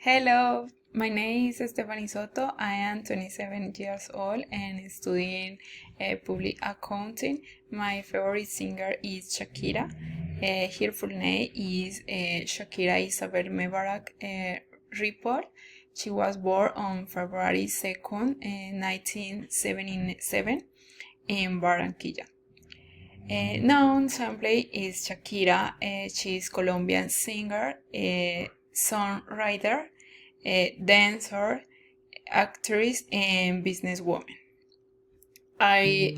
Hello, my name is Stephanie Soto. I am 27 years old and studying public accounting. My favorite singer is Shakira. Her full name is Shakira Isabel Mebarak Report. She was born on February 2nd, 1977 in Barranquilla. Known sample is Shakira. She is Colombian singer, songwriter, dancer, actress, and businesswoman. I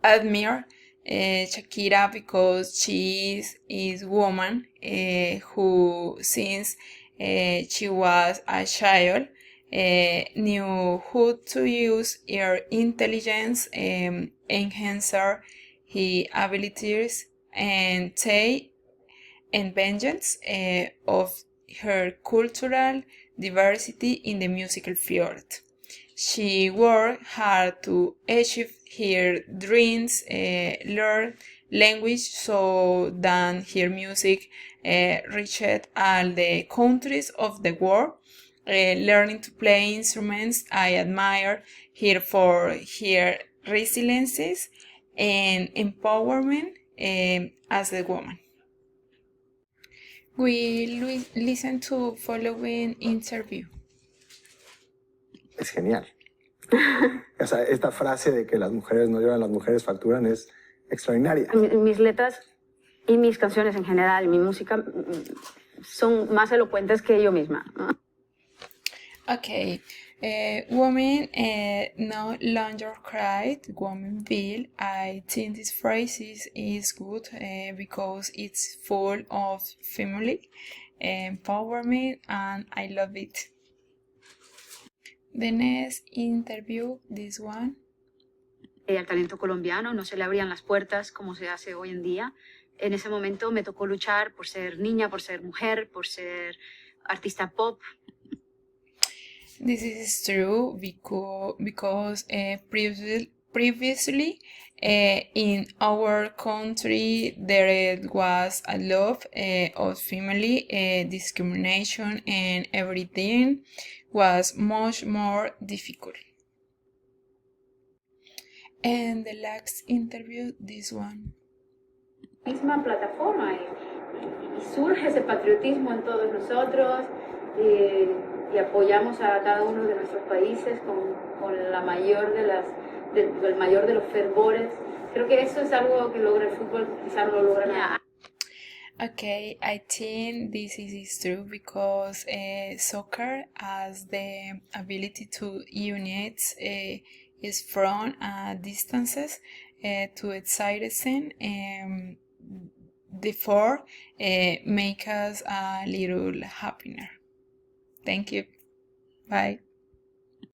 admire Shakira because she is woman who since she was a child knew how to use her intelligence, enhance her abilities, and take advantage of her cultural diversity in the musical field. She worked hard to achieve her dreams, learn language so that her music reached all the countries of the world. Learning to play instruments, I admire her for her resilience and empowerment as a woman. We listen to following interview. Es genial. O sea, esta frase de que las mujeres no lloran, las mujeres facturan es extraordinaria. Mis letras y mis canciones en general, mi música, son más elocuentes que yo misma, ¿no? Okay. Women no longer cry, women feel. I think this phrase is good because it's full of family, empowerment, and I love it. The next interview, this one. Al talento colombiano no se le abrían las puertas como se hace hoy en día. En ese momento me tocó luchar por ser niña, por ser mujer, por ser artista pop. This is true because previously in our country there was a lot of family discrimination, and everything was much more difficult. And the last interview, this one. Misma plataforma y surge ese patriotismo en todos nosotros y apoyamos a cada uno de nuestros países con la mayor el mayor de los fervores. Creo que eso es algo que logra el fútbol, quizás no lo logra nada. Okay, I think this is true because soccer has the ability to unite is from distances to exciting, therefore make us a little happier. Thank you. Bye.